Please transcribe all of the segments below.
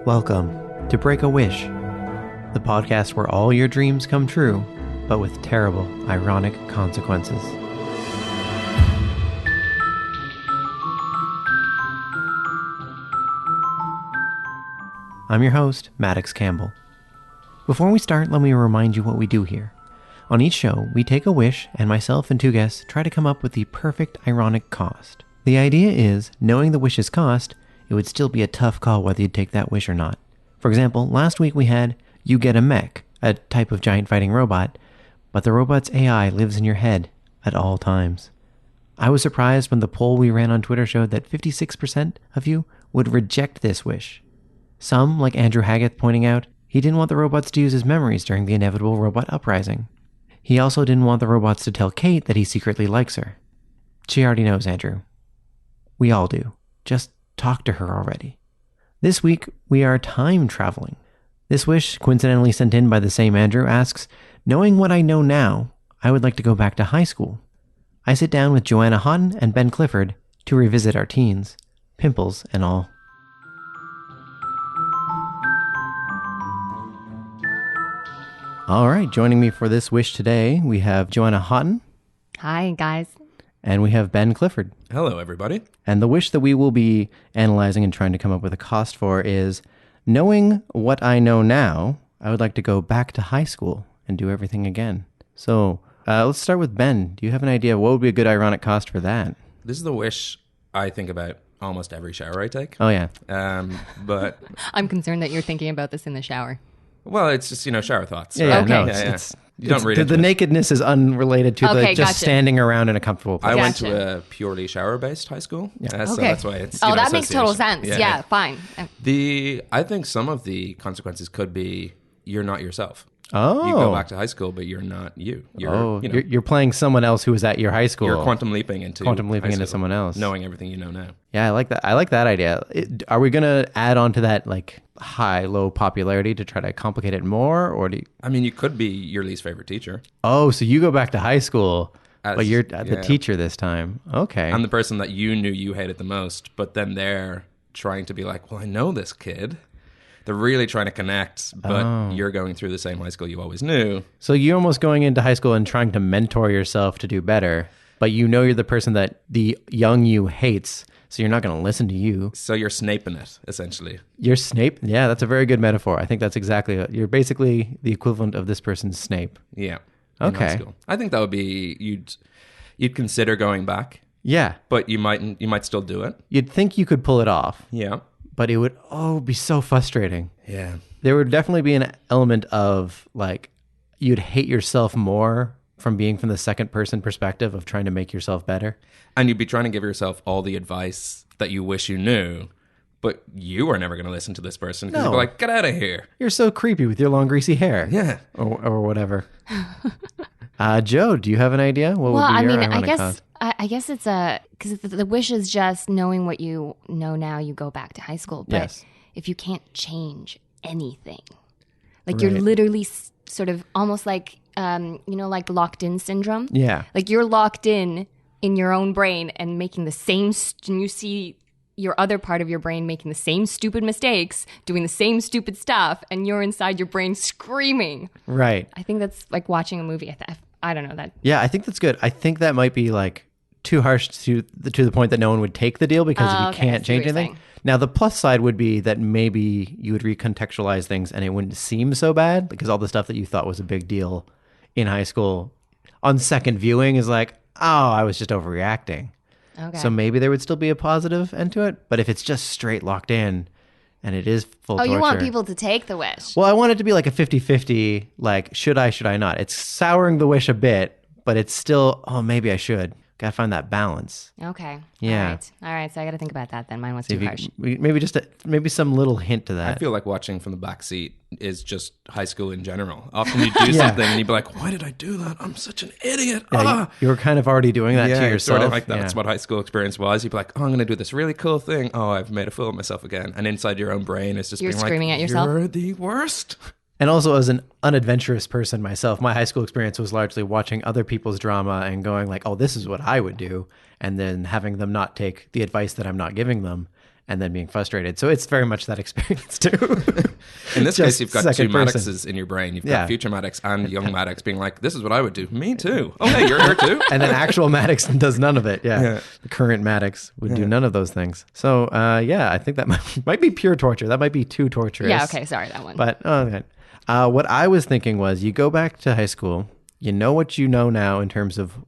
Welcome to Break a Wish, the podcast where all your dreams come true, but with terrible, ironic consequences. I'm your host, Maddox Campbell. Before we start, let me remind you what we do here. On each show, we take a wish, and myself and two guests try to come up with the perfect ironic cost. The idea is, knowing the wish's cost, it would still be a tough call whether you'd take that wish or not. For example, last week we had, you get a mech, a type of giant fighting robot, but the robot's AI lives in your head at all times. I was surprised when the poll we ran on Twitter showed that 56% of you would reject this wish. Some, like Andrew Haggith pointing out, he didn't want the robots to use his memories during the inevitable robot uprising. He also didn't want the robots to tell Kate that he secretly likes her. She already knows, Andrew. We all do. Just talk to her already. This week, we are time traveling. This wish, coincidentally sent in by the same Andrew, asks, knowing what I know now, I would like to go back to high school. I sit down with Joanna Haughton and Ben Clifford to revisit our teens, pimples and all. All right, joining me for this wish today, we have Joanna Haughton. Hi, guys. And we have Ben Clifford. Hello, everybody. And the wish that we will be analyzing and trying to come up with a cost for is, knowing what I know now, I would like to go back to high school and do everything again. So let's start with Ben. Do you have an idea of what would be a good ironic cost for that? This is the wish I think about almost every shower I take. Oh, yeah. But I'm concerned that you're thinking about this in the shower. well, it's just, shower thoughts. Yeah, right? no, Okay. it's You don't read into the it. nakedness is unrelated to the Okay, just gotcha. standing around in a comfortable place. I went Gotcha. to a purely shower-based high school, so Okay. that's why it's that makes total association. sense. Yeah, fine. I think some of the consequences could be you're not yourself. Oh. You go back to high school, but you're not you. You're, you're playing someone else who was at your high school. you're quantum leaping into high school, someone else. knowing everything you know now. Yeah, I like that. I like that idea. Are we going to add on to that like high-low popularity to try to complicate it more, or do you... I mean, you could be your least favorite teacher. Oh, so you go back to high school, but you're the yeah. teacher this time. Okay. I'm the person that you knew you hated the most, but then they're trying to be like, well, I know this kid. They're really trying to connect, but you're going through the same high school you always knew. So you're almost going into high school and trying to mentor yourself to do better, but you know you're the person that the young you hates, so you're not going to listen to you. So you're Snaping it, essentially. You're Snape? Yeah, that's a very good metaphor. I think that's exactly it. You're basically the equivalent of this person's Snape. Yeah. In high Okay. school. I think that would be, you'd consider going back, Yeah. but you might still do it. You'd think you could pull it off, Yeah. but it would, be so frustrating. Yeah. There would definitely be an element of like, you'd hate yourself more from being from the second person perspective of trying to make yourself better. And you'd be trying to give yourself all the advice that you wish you knew, but you are never going to listen to this person because you'd be like, get out of here. You're so creepy with your long greasy hair. Yeah. Or whatever. Joe, do you have an idea? What Well, would be I your mean, ironic cost? I guess it's because the wish is just knowing what you know now, you go back to high school. But Yes. if you can't change anything, like you're literally sort of almost like, like locked in syndrome. Yeah. Like you're locked in your own brain and making the same, and you see your other part of your brain making the same stupid mistakes, doing the same stupid stuff, and you're inside your brain screaming. Right. I think that's like watching a movie. I don't know that. Yeah, I think that's good. I think that might be like too harsh to the point that no one would take the deal because if you Okay, I can't see what change you're anything. saying. Now, the plus side would be that maybe you would recontextualize things and it wouldn't seem so bad because all the stuff that you thought was a big deal in high school on second viewing is like, oh, I was just overreacting. Okay. So maybe there would still be a positive end to it. But if it's just straight locked in and it is full torture. you want people to take the wish. Well, I want it to be like a 50-50, like, should I not? It's souring the wish a bit, but it's still, maybe I should. Gotta find that balance. Okay. Yeah. All right. So I got to think about that then. Mine was See too if harsh. maybe some little hint to that. I feel like watching from the back seat is just high school in general. Often you do something and you'd be like, why did I do that? I'm such an idiot. Yeah, you were kind of already doing that to it's yourself. sort of like that's what high school experience was. You'd be like, oh, I'm going to do this really cool thing. Oh, I've made a fool of myself again. And inside your own brain is just You're being screaming like, at yourself? you're the worst. And also, as an unadventurous person myself, my high school experience was largely watching other people's drama and going like, oh, this is what I would do. And then having them not take the advice that I'm not giving them and then being frustrated. So it's very much that experience too. In this case, you've got two second person. Maddoxes in your brain. You've got future Maddox and young Maddox being like, this is what I would do. Me too. Oh, hey, you're here too. And then actual Maddox does none of it. Yeah. The current Maddox would do none of those things. So, I think that might be pure torture. That might be too torturous. Yeah, okay, sorry, that one. But, okay. What I was thinking was you go back to high school, you know what you know now in terms of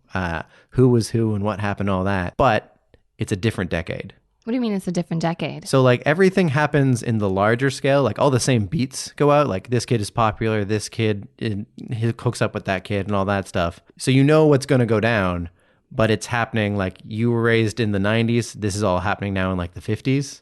who was who and what happened, all that, but it's a different decade. What do you mean it's a different decade? So like everything happens in the larger scale, like all the same beats go out, like this kid is popular, this kid he hooks up with that kid and all that stuff. So you know what's going to go down, but it's happening like you were raised in the 90s. This is all happening now in like the 50s.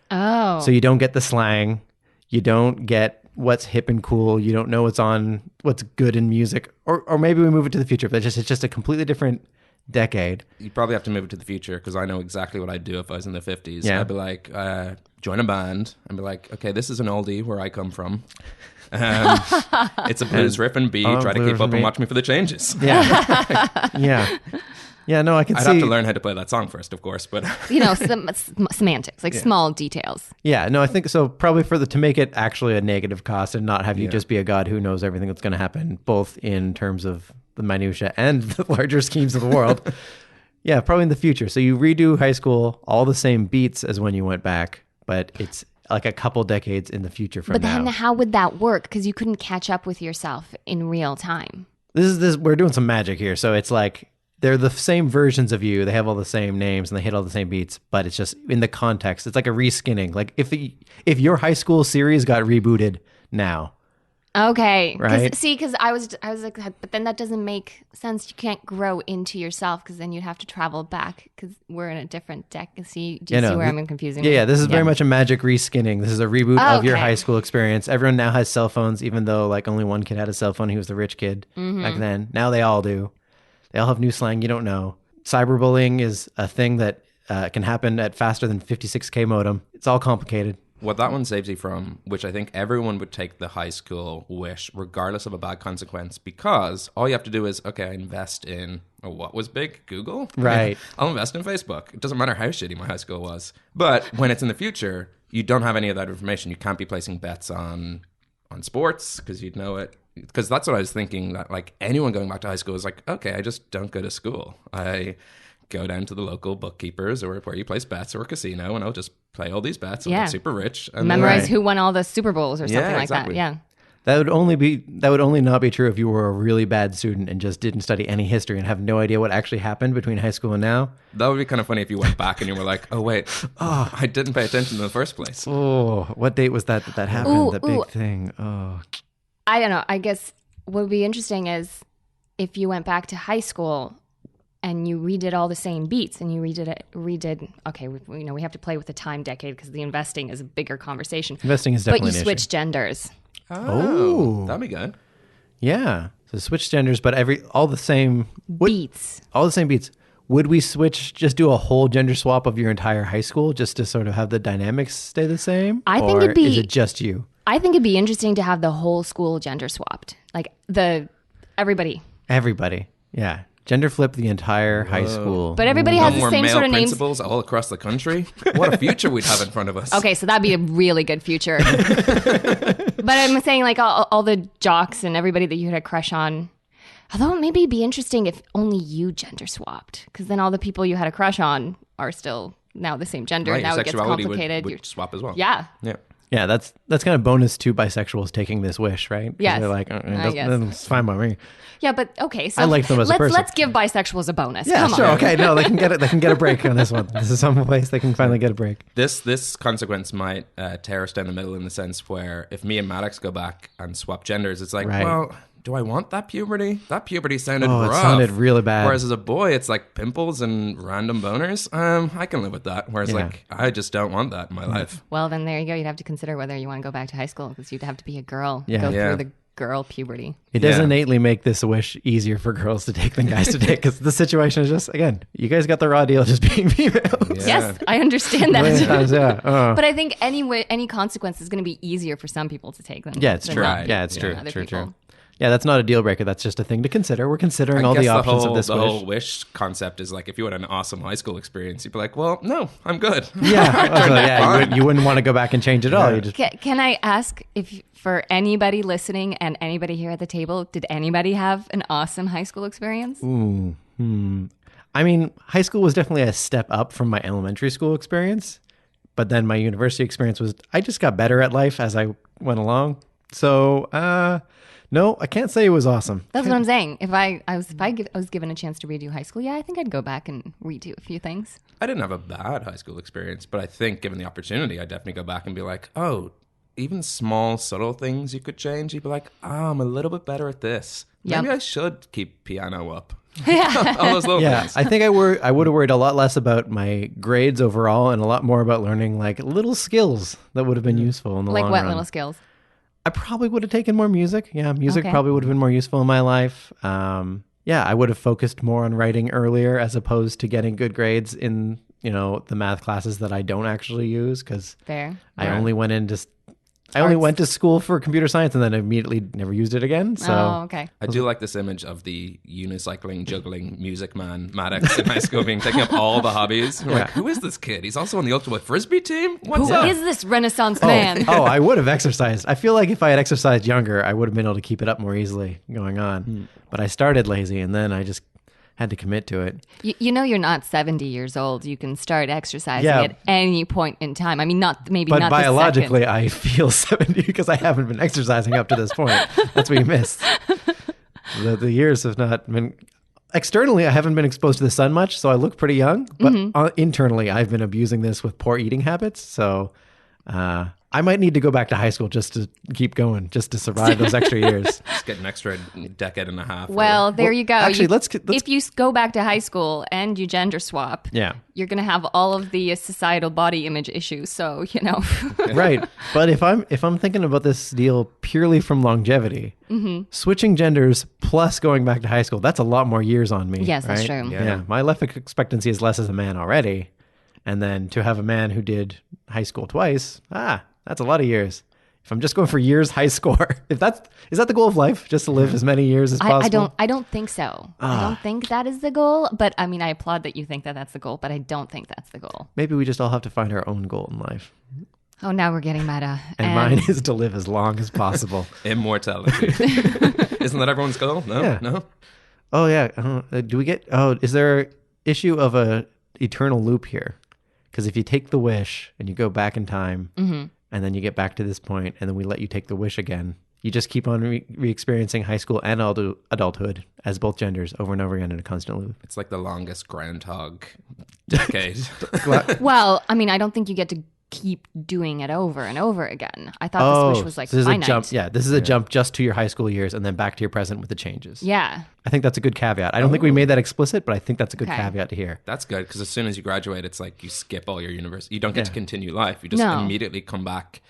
Oh. So you don't get the slang. You don't get what's hip and cool. You don't know what's good in music. Or maybe we move it to the future, but it's just a completely different decade. You probably have to move it to the future because I know exactly what I'd do if I was in the 50s. Yeah. I'd be like, join a band and be like, okay, this is an oldie where I come from. It's a blues riff and B. Try to keep up and watch me for the changes. Yeah. Yeah, no, I can see. I'd have to learn how to play that song first, of course, but Some semantics, like small details. Yeah, no, I think so. Probably to make it actually a negative cost and not have you just be a god who knows everything that's going to happen, both in terms of the minutia and the larger schemes of the world. Yeah, probably in the future. So you redo high school, all the same beats as when you went back, but it's like a couple decades in the future from now. But then how would that work? Because you couldn't catch up with yourself in real time. We're doing some magic here. So it's like they're the same versions of you. They have all the same names and they hit all the same beats, but it's just in the context. It's like a reskinning. Like if your high school series got rebooted now. Okay. Right. Because I was like, but then that doesn't make sense. You can't grow into yourself because then you'd have to travel back because we're in a different deck. Do you see where I'm confusing? Yeah, this is very much a magic reskinning. This is a reboot of your okay. high school experience. Everyone now has cell phones, even though like only one kid had a cell phone. He was the rich kid back then. Now they all do. They all have new slang you don't know. Cyberbullying is a thing that can happen at faster than 56K modem. It's all complicated. what that one saves you from, which I think everyone would take the high school wish, regardless of a bad consequence, because all you have to do is, okay, I invest in, what was big? Google? Right. I'll invest in Facebook. It doesn't matter how shitty my high school was. But when it's in the future, you don't have any of that information. You can't be placing bets on sports because you'd know it. Because that's what I was thinking, that like anyone going back to high school is like, okay, I just don't go to school. I go down to the local bookkeepers or where you place bets or a casino, and I'll just play all these bets. I'll get super rich. And memorize Right. who won all the Super Bowls or something like exactly. that. Yeah. That would only not be true if you were a really bad student and just didn't study any history and have no idea what actually happened between high school and now. That would be kind of funny if you went back and you were like, oh, wait, I didn't pay attention in the first place. Oh, what date was that happened? Ooh, that big thing. Oh. I don't know. I guess what would be interesting is if you went back to high school and you redid all the same beats and you redid. Okay, we have to play with the time decade because the investing is a bigger conversation. Investing is definitely But you an switch genders. Oh. That'd be good. Yeah. So switch genders, but all the same Beats. All the same beats. Would we just do a whole gender swap of your entire high school just to sort of have the dynamics stay the same? I think or it'd be- is it just you? I think it'd be interesting to have the whole school gender swapped. Like everybody. Everybody. Yeah. Gender flip the entire high school. But everybody No has the more same male sort of names. principals all across the country. What a future we'd have in front of us. Okay, so that'd be a really good future. But I'm saying like all the jocks and everybody that you had a crush on. Although maybe it'd be interesting if only you gender swapped, because then all the people you had a crush on are still now the same gender. Right, Now your it gets sexuality complicated. would swap as well. Yeah. Yeah. Yeah, that's kind of bonus to bisexuals taking this wish, right? 'Cause Yes. They're like, I guess. it's fine by me. Yeah, but okay. So I like them as a person. Let's give bisexuals a bonus. Yeah, Come sure. on. Okay, no, they can get it. They can get a break on this one. This is some place they can finally get a break. This consequence might tear us down the middle in the sense where if me and Maddox go back and swap genders, it's like, Right. well, do I want that puberty? That puberty sounded Oh, it rough. sounded really bad. Whereas as a boy, it's like pimples and random boners. I can live with that. Whereas Yeah. like, I just don't want that in my life. Well, then there you go. You'd have to consider whether you want to go back to high school because you'd have to be a girl. Yeah. Go Yeah. through the girl puberty. It does Yeah. innately make this wish easier for girls to take than guys to take because the situation is just, again, you guys got the raw deal just being females. Yeah. Yes, I understand Many that. times, yeah. But I think any consequence is going to be easier for some people to take than Yeah, it's than true. not Yeah, it's than true. other True. people. Yeah, that's not a deal breaker. That's just a thing to consider. We're considering all guess the options of this the wish. whole wish concept is like if you had an awesome high school experience, you'd be like, well, no, I'm good. Yeah, you wouldn't want to go back and change it all. You just Can I ask if for anybody listening and anybody here at the table, did anybody have an awesome high school experience? I mean, high school was definitely a step up from my elementary school experience, but then my university experience was, I just got better at life as I went along. So, no, I can't say it was awesome. That's what I'm saying. If I was given a chance to redo high school, yeah, I think I'd go back and redo a few things. I didn't have a bad high school experience, but I think given the opportunity, I'd definitely go back and be like, oh, even small, subtle things you could change. You'd be like, oh, I'm a little bit better at this. Maybe I should keep piano up. All those little things. I think I would have worried a lot less about my grades overall and a lot more about learning like little skills that would have been useful in the long run. Like what little skills? I probably would have taken more music. Yeah, music probably would have been more useful in my life. I would have focused more on writing earlier as opposed to getting good grades in, the math classes that I don't actually use because I only went into I only went to school for computer science and then immediately never used it again. So okay. I do like this image of the unicycling, juggling music man Maddox in high school taking up all the hobbies. We're like, who is this kid? He's also on the ultimate frisbee team? What's up? Who is this Renaissance man? I would have exercised. I feel like if I had exercised younger, I would have been able to keep it up more easily going on. But I started lazy and then I just had to commit to it. You're not 70 years old. You can start exercising at any point in time. I mean, But not biologically, the second. I feel 70 because I haven't been exercising up to this point. That's what you missed. The years have not been... Externally, I haven't been exposed to the sun much, so I look pretty young. But internally, I've been abusing this with poor eating habits. So I might need to go back to high school just to keep going, just to survive those extra years. Just get an extra decade and a half. Well, there you go. Actually, let's if you go back to high school and you gender swap, you're going to have all of the societal body image issues. So, Right. But if I'm thinking about this deal purely from longevity, switching genders plus going back to high school, that's a lot more years on me. Yes, that's right? true. Yeah. My life expectancy is less as a man already. And then to have a man who did high school twice, that's a lot of years. If I'm just going for years high score, is that the goal of life? Just to live as many years as possible? I don't think so. I don't think that is the goal. But I mean, I applaud that you think that that's the goal, but I don't think that's the goal. Maybe we just all have to find our own goal in life. Oh, now we're getting meta. And mine is to live as long as possible. Immortality. Isn't that everyone's goal? No? Yeah. No? Oh, yeah. Is there an issue of a eternal loop here? Because if you take the wish and you go back in time and then you get back to this point and then we let you take the wish again, you just keep on re-experiencing high school and adulthood as both genders over and over again in a constant loop. It's like the longest groundhog decade. Well, I mean, I don't think you get to keep doing it over and over again. I thought this wish was like so this finite. Is a jump. Yeah, this is a jump just to your high school years and then back to your present with the changes. Yeah. I think that's a good caveat. I don't think we made that explicit, but I think that's a good caveat to hear. That's good because as soon as you graduate, it's like you skip all your university. You don't get to continue life. You just immediately come back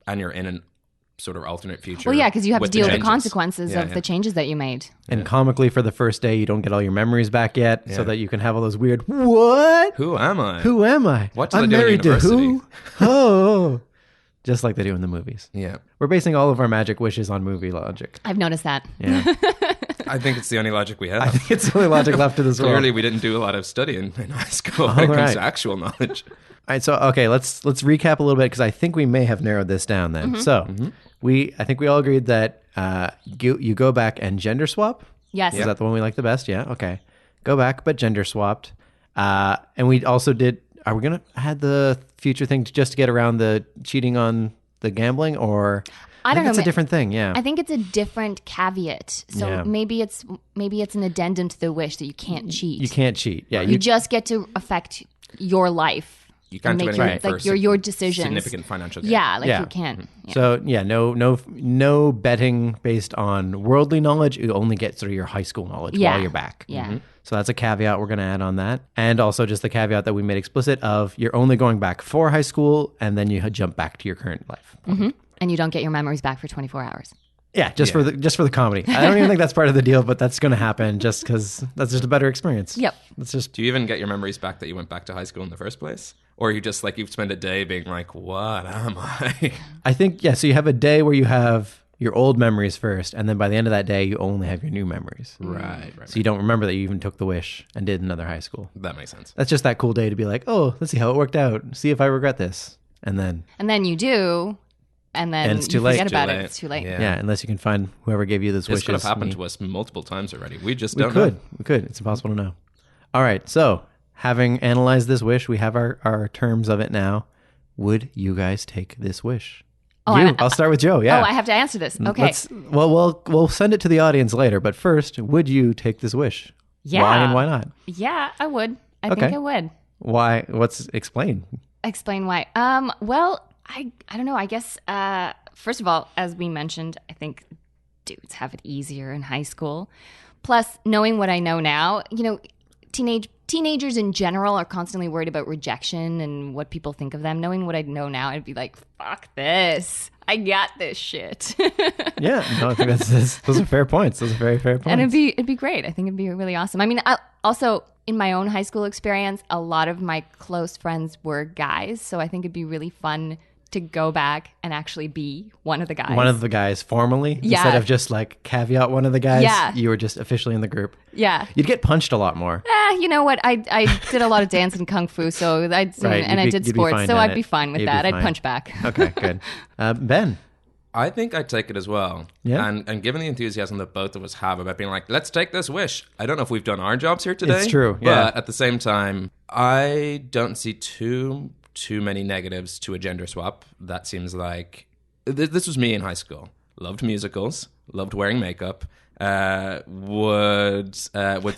and you're in an sort of alternate future. Well, yeah, because you have to deal with the changes. consequences of the changes that you made. And comically, for the first day, you don't get all your memories back yet, so that you can have all those weird, what? Who am I? Who am I? What did I'm I do in married to university? who? Oh. Just like they do in the movies. Yeah. We're basing all of our magic wishes on movie logic. I've noticed that. Yeah. I think it's the only logic we have. I think it's the only logic left to this world. Clearly, we didn't do a lot of studying in high school when it comes to actual knowledge. All right, so let's recap a little bit because I think we may have narrowed this down then. So I think we all agreed that you go back and gender swap. Yes. Is that the one we like the best? Yeah. Okay. Go back, but gender swapped. And we also did. Are we gonna add the future thing just to get around the cheating on the gambling, or I don't know. It's a different thing. Yeah. I think it's a different caveat. So maybe it's an addendum to the wish that you can't cheat. You can't cheat. Yeah. You just get to affect your life. You can't do anything like your decisions. Significant financial gain. Yeah, you can. Yeah. So no betting based on worldly knowledge. You only get sort of your high school knowledge while you're back. Yeah. So that's a caveat we're going to add on that. And also just the caveat that we made explicit of you're only going back for high school and then you jump back to your current life. And you don't get your memories back for 24 hours. Yeah, just for the comedy. I don't even think that's part of the deal, but that's going to happen just because that's just a better experience. Yep. Do you even get your memories back that you went back to high school in the first place? Or you just like you've spent a day being like, what am I? I think, so you have a day where you have your old memories first, and then by the end of that day, you only have your new memories. Right. So you don't remember that you even took the wish and did another high school. That makes sense. That's just that cool day to be like, oh, let's see how it worked out. See if I regret this. And then you do, and then And it's too you late. forget Too about late. it. It's too late. yeah, unless you can find whoever gave you those This wishes. could have happened and to us multiple times already. We just We don't could. know. We could. It's impossible to know. All right. So having analyzed this wish, we have our terms of it now. Would you guys take this wish? Oh, I'll start with Joe. Yeah. Oh, I have to answer this. Okay. We'll send it to the audience later, but first, would you take this wish? Yeah. Why and why not? Yeah, I would. I Okay. think I would. Why? Explain. Explain why. Well, I don't know. I guess first of all, as we mentioned, I think dudes have it easier in high school. Plus, knowing what I know now, teenagers in general are constantly worried about rejection and what people think of them. Knowing what I know now, I'd be like, fuck this. I got this shit. Yeah, no, I think those are fair points. Those are very fair points. And it'd be great. I think it'd be really awesome. I mean, also in my own high school experience, a lot of my close friends were guys, so I think it'd be really fun to go back and actually be one of the guys. One of the guys formally, Yeah. instead of just like caveat one of the guys, Yeah. you were just officially in the group. Yeah. You'd get punched a lot more. You know what? I did a lot of dance and kung fu, so I Right, I did you'd be sports, fine so at I'd be it. fine with You'd be that. I'd fine. punch back. Okay, good. Ben. I think I'd take it as well. Yeah? And given the enthusiasm that both of us have about being like, let's take this wish. I don't know if we've done our jobs here today. It's true, yeah. But at the same time, I don't see too many negatives to a gender swap. That seems like... This was me in high school. Loved musicals. Loved wearing makeup. Would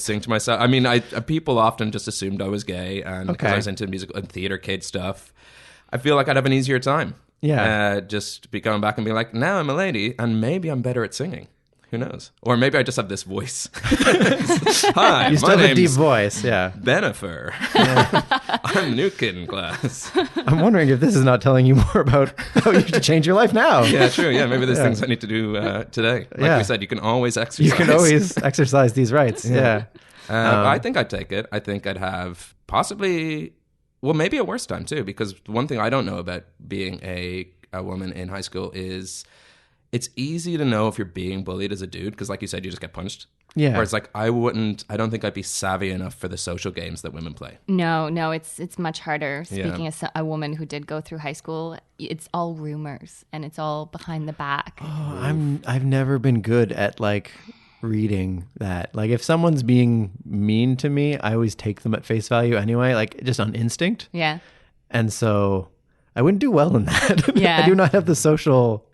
sing to myself. I mean, people often just assumed I was gay, and because I was into musical and theater kid stuff, I feel like I'd have an easier time. Yeah. Just be going back and being like, now I'm a lady, and maybe I'm better at singing. Who knows? Or maybe I just have this voice. Hi, You still my have a deep name's voice, yeah. Benifer. I'm a new kid in class. I'm wondering if this is not telling you more about how you should change your life now. Yeah, true. Yeah, maybe there's things I need to do today. Like Yeah. we said, you can always exercise. You can always exercise these rights. Yeah. I think I'd take it. I think I'd have possibly, well, maybe a worse time too, because one thing I don't know about being a woman in high school is it's easy to know if you're being bullied as a dude, because like you said, you just get punched. Yeah. Whereas like I don't think I'd be savvy enough for the social games that women play. No, it's much harder. Speaking as a woman who did go through high school, it's all rumors and it's all behind the back. I've never been good at like reading that. Like if someone's being mean to me, I always take them at face value anyway, like just on instinct. Yeah. And so I wouldn't do well in that. Yeah. I do not have the social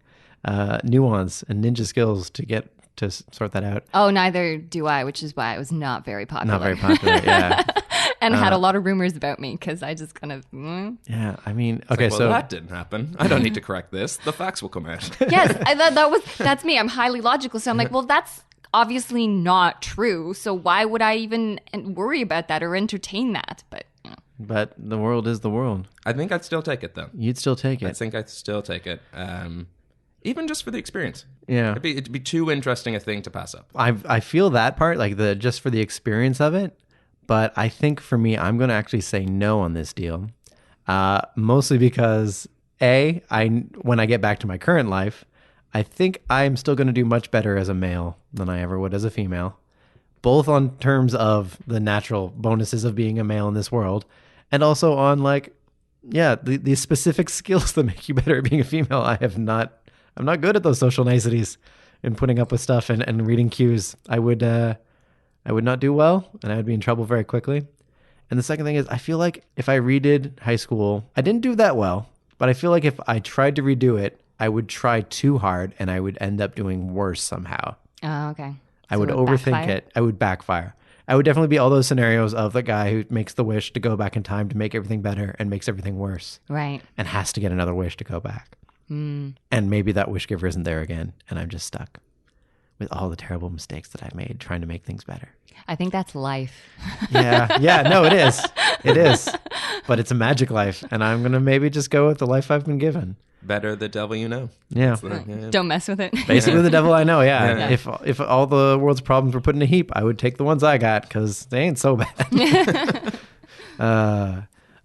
nuance and ninja skills to sort that out. Oh, neither do I, which is why I was not very popular. Not very popular, yeah. And had a lot of rumors about me because I just kind of... Yeah, I mean, okay, Well, so... that didn't happen. I don't need to correct this. The facts will come out. Yes, that's me. I'm highly logical. So I'm like, well, that's obviously not true. So why would I even worry about that or entertain that? But, But the world is the world. I think I'd still take it though. You'd still take I it. think I'd still take it. Even just for the experience. Yeah. It'd be too interesting a thing to pass up. I feel that part, like just for the experience of it. But I think for me, I'm going to actually say no on this deal. Mostly because when I get back to my current life, I think I'm still going to do much better as a male than I ever would as a female. Both on terms of the natural bonuses of being a male in this world. And also on the specific skills that make you better at being a female. I'm not good at those social niceties and putting up with stuff and reading cues. I would not do well, and I would be in trouble very quickly. And the second thing is, I feel like if I redid high school, I didn't do that well, but I feel like if I tried to redo it, I would try too hard and I would end up doing worse somehow. oh, okay. I would overthink it. I would backfire. I would definitely be all those scenarios of the guy who makes the wish to go back in time to make everything better and makes everything worse Right. and has to get another wish to go back. And maybe that wish giver isn't there again, and I'm just stuck with all the terrible mistakes that I've made trying to make things better. I think that's life. Yeah, no, it is. It is. But it's a magic life, and I'm going to maybe just go with the life I've been given. Better the devil you know. Yeah. Don't mess with it. Basically the devil I know, yeah. Yeah. If all the world's problems were put in a heap, I would take the ones I got, because they ain't so bad.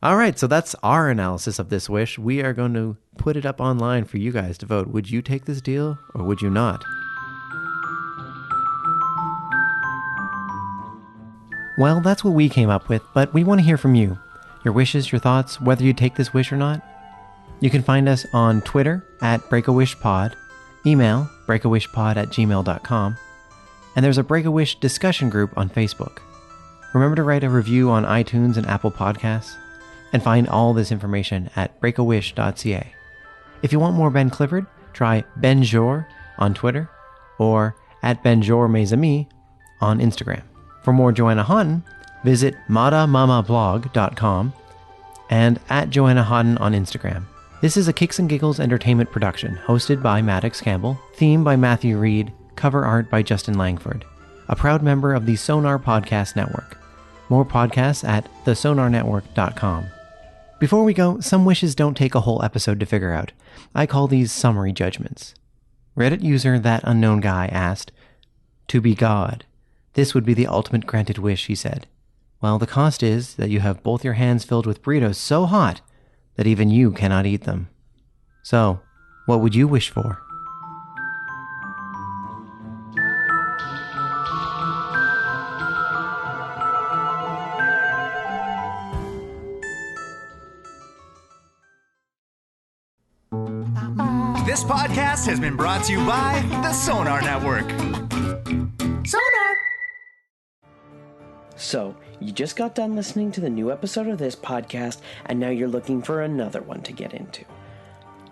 All All right, so that's our analysis of this wish. We are going to put it up online for you guys to vote. Would you take this deal or would you not? Well, that's what we came up with, but we want to hear from you. Your wishes, your thoughts, whether you take this wish or not. You can find us on Twitter at BreakAWishPod, email breakawishpod@gmail.com, and there's a Break-A-Wish discussion group on Facebook. Remember to write a review on iTunes and Apple Podcasts, and find all this information at breakawish.ca. If you want more Ben Clifford, try Benjour on Twitter, or at BenjourMesAmis on Instagram. For more Joanna Haughton, visit madamamablog.com and at Joanna Haughton on Instagram. This is a Kicks and Giggles entertainment production, hosted by Maddox Campbell, theme by Matthew Reed, cover art by Justin Langford, a proud member of the Sonar Podcast Network. More podcasts at thesonarnetwork.com. Before we go, some wishes don't take a whole episode to figure out. I call these summary judgments. Reddit user That Unknown Guy asked, "To be God. This would be the ultimate granted wish," he said. "Well, the cost is that you have both your hands filled with burritos so hot that even you cannot eat them. So, what would you wish for?" This podcast has been brought to you by the Sonar Network. Sonar! So, you just got done listening to the new episode of this podcast, and now you're looking for another one to get into.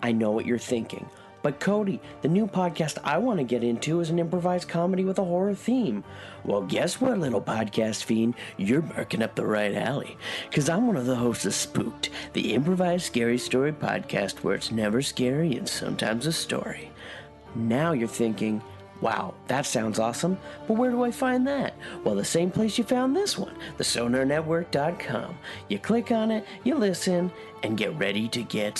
I know what you're thinking, but Cody, the new podcast I want to get into is an improvised comedy with a horror theme. Well, guess what, little podcast fiend? You're barking up the right alley, because I'm one of the hosts of Spooked, the improvised scary story podcast where it's never scary and sometimes a story. Now you're thinking, wow, that sounds awesome, but where do I find that? Well, the same place you found this one, thesonarnetwork.com. You click on it, you listen, and get ready to get